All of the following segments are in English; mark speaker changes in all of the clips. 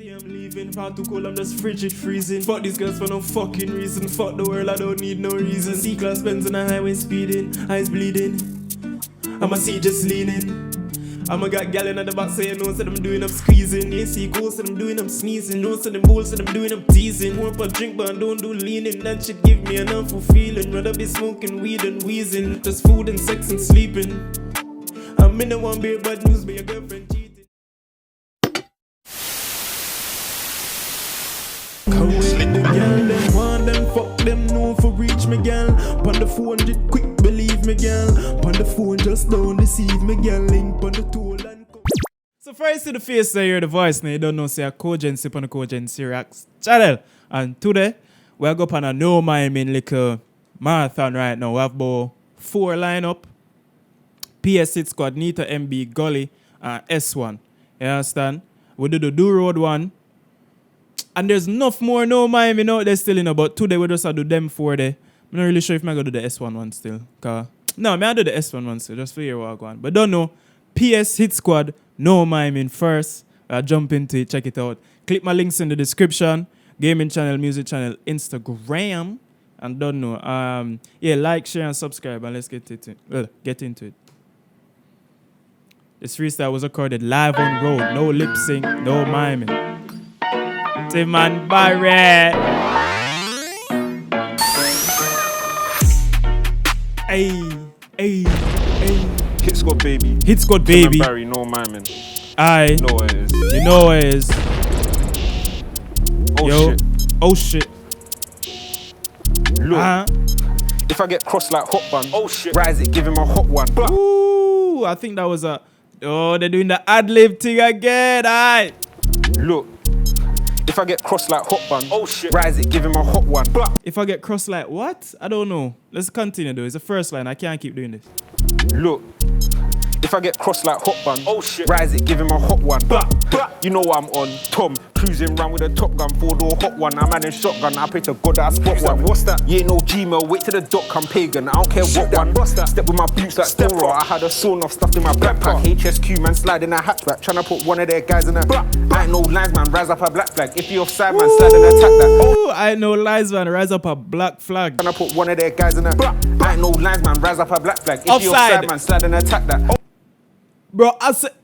Speaker 1: I'm leaving, far too cold, I'm just frigid freezing. Fuck these girls for no fucking reason. Fuck the world, I don't need no reason. C-class Benz on the highway speeding, eyes bleeding. I'ma see just leaning. I'ma got gal in the back saying no, said I'm doing, I'm squeezing. They see cool, said I'm doing, I'm sneezing. No, said them bulls, said I'm doing, I'm teasing. Want a drink, but I don't do leaning. That shit give me an awful feeling. Rather be smoking weed and wheezing. Just food and sex and sleeping. I'm in the one beer, bad news, but your girlfriend cheating. Come with the girl, them want them, fuck them, no for reach me, girl. Pon the 400, quick believe me, girl. Pon the phone, just don't deceive me, girl. Link pon the tool and come. So first to the face, I hear the voice, now you don't know, say a Cogency on the Cogency Reacts channel. And today, we're going on a no miming little marathon right now. We have about 4 lineup. PS Hitsquad, Nita MB, Gully, and S1. You understand? We do the Do Road one. And there's enough more no miming out there still, but today we just do them 4 there. I'm not really sure if I'm going to do the S1 one still. No, I'm going to do the S1 one still, just for your walk on. But don't know, PS Hitsquad, no miming first. Jump into it, check it out. Click my links in the description. Gaming channel, music channel, Instagram. And don't know. Yeah, like, share, and subscribe, and let's get into it. This freestyle was recorded live on road. No lip sync, no miming. Tim and Barrett. Hey.
Speaker 2: Hitsquad baby.
Speaker 1: Hitsquad baby.
Speaker 2: Tim and Barry, no miming.
Speaker 1: Aye.
Speaker 2: You know what it is.
Speaker 1: You know what it is.
Speaker 2: Oh
Speaker 1: yo.
Speaker 2: shit.
Speaker 1: Oh shit.
Speaker 2: Look. If I get crossed like hot bun, oh shit. Rise it, give him a hot one.
Speaker 1: Ooh, I think that was a. Oh, they're doing the ad-lib thing again. Aye.
Speaker 2: Look. If I get crossed like hot bun, oh shit. Rise it, give him a hot one.
Speaker 1: If I get crossed like what? I don't know. Let's continue though. It's the first line. I can't keep doing this.
Speaker 2: Look. If I get crossed like hot bun, oh shit. Rise it, give him a hot one. You know what I'm on. Tom, cruising round with a top gun, 4-door hot one. I'm in shotgun, I pray to God that I spot one. What's that? You ain't no Gmail, wait till the dot come pagan. I don't care what one. Step with my boots like Stepper. I had a sawn off stuffed in my backpack. HSQ man slide in a hatchback, tryna put one of their guys in a. I ain't no lines man, rise up a black flag. If you offside man, slide and attack that.
Speaker 1: Oh, I ain't no lies man, rise up a black flag.
Speaker 2: Tryna put one of their guys in a. I ain't no lines man, rise up a black flag. If you offside man, slide and attack that.
Speaker 1: Bro,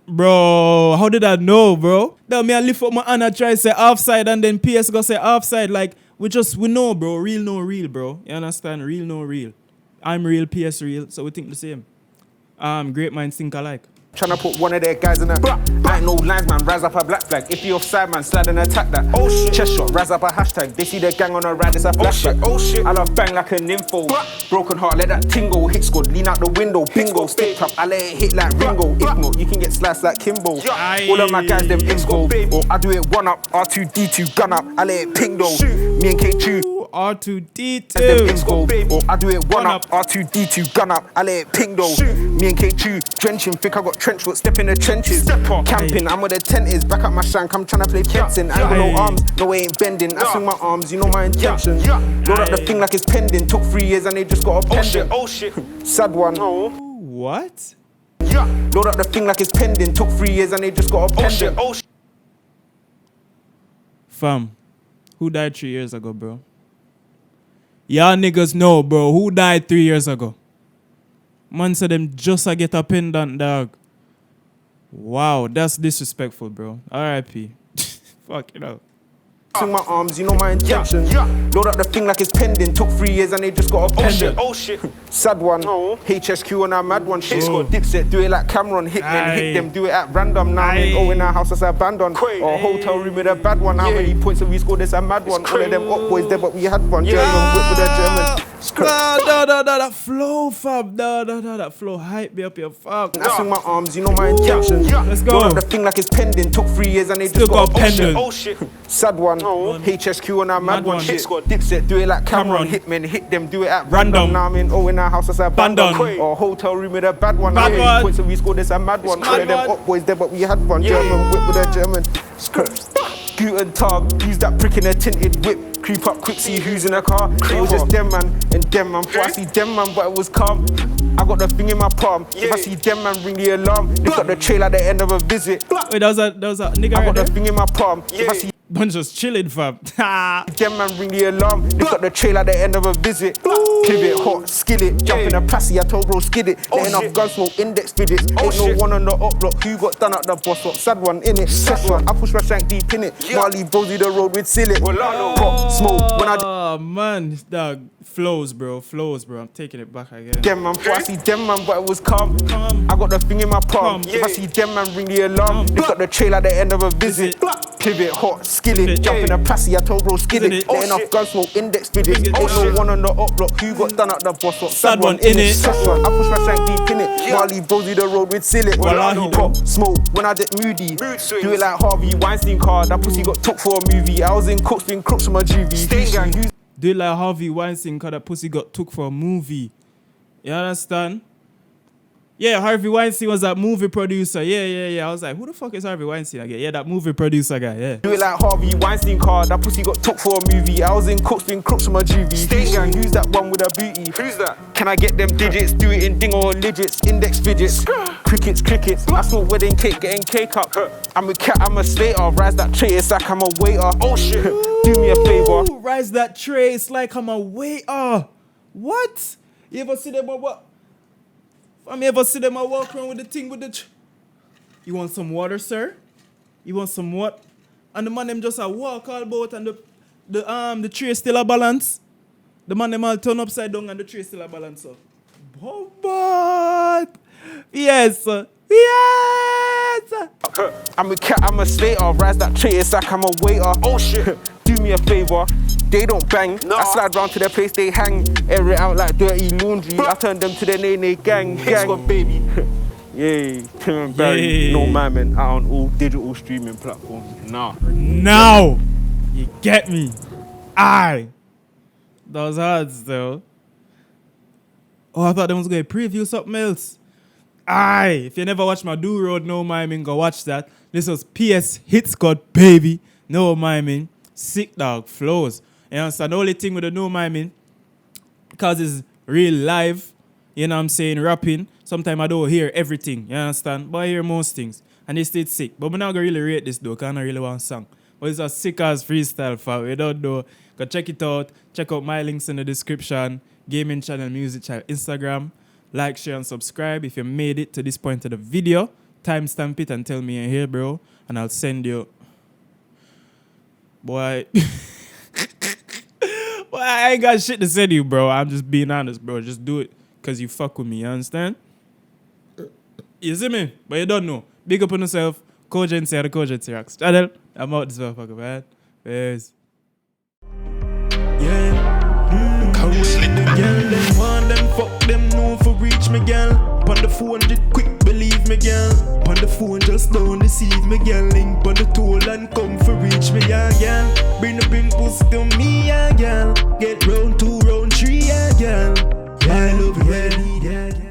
Speaker 1: bro, how did I know, bro? Then me I lift up my hand and try to say offside and then PS go say offside. Like, we know, bro. Real, no real, bro. You understand? Real, no real. I'm real, PS real, so we think the same. Great minds think alike.
Speaker 2: Tryna put one of their guys in a. I ain't no lines man, rise up a black flag. If you offside man, slide and attack that. Oh shit. Chest shot, rise up a hashtag. They see the gang on a ride, it's a flashback. Oh shit. I love bang like an info. Broken heart, let that tingle. Hitsquad, lean out the window. Bingo, stick up, I let it hit like Ringo. If not, you can get sliced like Kimbo. All of my guys, them X-Go. Or I do it 1 up, R2D2, gun up, I let it ping though. Me and K2.
Speaker 1: R2D2.
Speaker 2: Or I do it 1 up, R2D2, gun up, I let it ping though. Me and K2, drenching, think I got trench foot, step in the trenches. Camping, I'm where the tent is, back up my shank, I'm trying to play fencing. I ain't got no arms, no way ain't bending. I swing my arms, you know my intention. Load up the thing like it's pending, took 3 years and they just got a pendant. Oh shit, sad one.
Speaker 1: What?
Speaker 2: Load up the thing like it's pending, took 3 years and they just got a pendant. Oh shit.
Speaker 1: Fam, who died 3 years ago, bro? Y'all niggas know, bro. Who died 3 years ago? Man said them just a get a pendant, dog. Wow, that's disrespectful, bro. R.I.P. Fuck it up.
Speaker 2: Swing my arms, you know my intention. Load up the thing like it's pending, took 3 years and they just got a pendant. Oh shit, sad one. HSQ on our mad one. Hitsquad, Dipset, do it like Cameron. Hitmen, hit them, do it at random. Now I'm in our house that's abandoned. Or a hotel room with a bad one. How many points have we scored? This a mad one. All of them up boys there, but we had one. German, whip with a German.
Speaker 1: No, that flow, fam. No, that flow hype me up your fuck.
Speaker 2: I swing my arms, you know my intention.
Speaker 1: Let's go.
Speaker 2: Load up the thing like it's pending, took 3 years and they just got a pendant. Oh shit, sad one. HSQ on our mad one. Hitsquad, Dipset, do it like Cameron. Hitmen, hit them, do it at random. Now I'm in our house that's abandoned. Or a hotel room with a bad one. How many points have we scored? This a mad one. All of them up boys there, but we had one. German, whip with a German. Guten Tag, use that prick in a tinted whip. Creep up quick, see who's in a car. It was just them man and them man. Before I see them man, but it was calm. I got the thing in my palm. If I see them man ring the alarm, they got the trail at the end of a visit.
Speaker 3: Wait, that was a nigga
Speaker 2: I
Speaker 3: right
Speaker 2: got
Speaker 3: there?
Speaker 2: the thing in my palm. If I see
Speaker 3: Bunch just chilling, fam.
Speaker 2: them man ring the alarm, they got the trail at the end of a visit. Pivot, hot, skillet, jump in a passy, I told bro skid it. Ain't enough gun smoke, index fidgets. Ain't no one on the up block, who got done at the boss up? Sad one in it, sad one. I push my shank deep in it. Marley Brosy the road with sillet. Pop, smoke, when I
Speaker 3: Oh man, this dog flows, bro. I'm taking it back again.
Speaker 2: them man, before I see them man, but it was calm. I got the thing in my palm. If I see them man ring the alarm, they got the trail at the end of a visit. Pivot, hot, skillet, jump in a passy, I told bro skid it. Ain't enough gun smoke, index fidgets. Ain't no one on the up block, who got done at the boss up?
Speaker 3: Sad one in it.
Speaker 2: Sad one, I push my shank deep in it. Marley Brosy the road with sillet.
Speaker 3: Wallahi,
Speaker 2: Pop, smoke, when I get moody. Do it like Harvey Weinstein car, that pussy got took for a movie. I was in Cooks, been crooks from my juvie.
Speaker 3: Do it like Harvey Weinstein, cause that pussy got took for a movie. You understand? Yeah, Harvey Weinstein was that movie producer. Yeah. I was like, who the fuck is Harvey Weinstein again? Yeah, that movie producer guy, yeah.
Speaker 2: Do it like Harvey Weinstein car, that pussy got took for a movie. I was in Cooks, been crooks from my juvie. Stain gang, who's that one with a booty? Who's that? Can I get them digits? Do it in ding or digits, index fidgets. Crickets. I smoke wedding cake, getting cake up. I'm a cat, I'm a slater. Rise that tray, it's like I'm a waiter. Oh shit. Do me a favor.
Speaker 3: Ooh, rise that tray, it's like I'm a waiter. What? You ever see them or what? I ever see them walk around with the thing with the... You want some water, sir? You want some what? And the man them just a walk all about and the tray still a balance. The man them all turn upside down and the tray still a balance. So. But yes.
Speaker 2: I'm a cat, I'm a slater. Rise that tray, it's like I'm a waiter. Oh shit. Do me a favor. They don't bang. I slide round to their place, they hang. Air it out like dirty laundry. I turn them to their nay gang. Hitsquad, baby. Yay, Tim and Barry, no Miming, out on all digital streaming platforms.
Speaker 3: Now, you get me. That was hard still. Oh, I thought they was going to preview something else. If you never watched my Do Road No Miming, go watch that. This was PS Hitsquad, baby. No Miming. Sick dog flows. You understand? The only thing with the No Miming, because it's real live, you know what I'm saying, rapping, sometimes I don't hear everything, you understand? But I hear most things. And they stayed sick. But I'm not going to really rate this though, because I don't really want song. But it's a sick ass freestyle file. You don't know. Go check it out. Check out my links in the description. Gaming channel, music channel, Instagram. Like, share, and subscribe if you made it to this point of the video. Timestamp it and tell me you're here, bro. And I'll send you... Boy... Well, I ain't got shit to say to you, bro. I'm just being honest, bro. Just do it because you fuck with me, you understand? You see me? But you don't know. Big up on yourself. Cogency, the Cogency Rocks channel. I'm out this motherfucker, man. Peace.
Speaker 1: Yeah. Girl, them want them, fuck them, no for reach me, girl. On the phone, just quick, believe me, girl. On the phone, just don't deceive me, girl. Link on the toll and come for reach me, yeah, girl. Bring the pink pussy to me, yeah, girl. Get round 2, round 3, yeah, girl. I love you, yeah, yeah.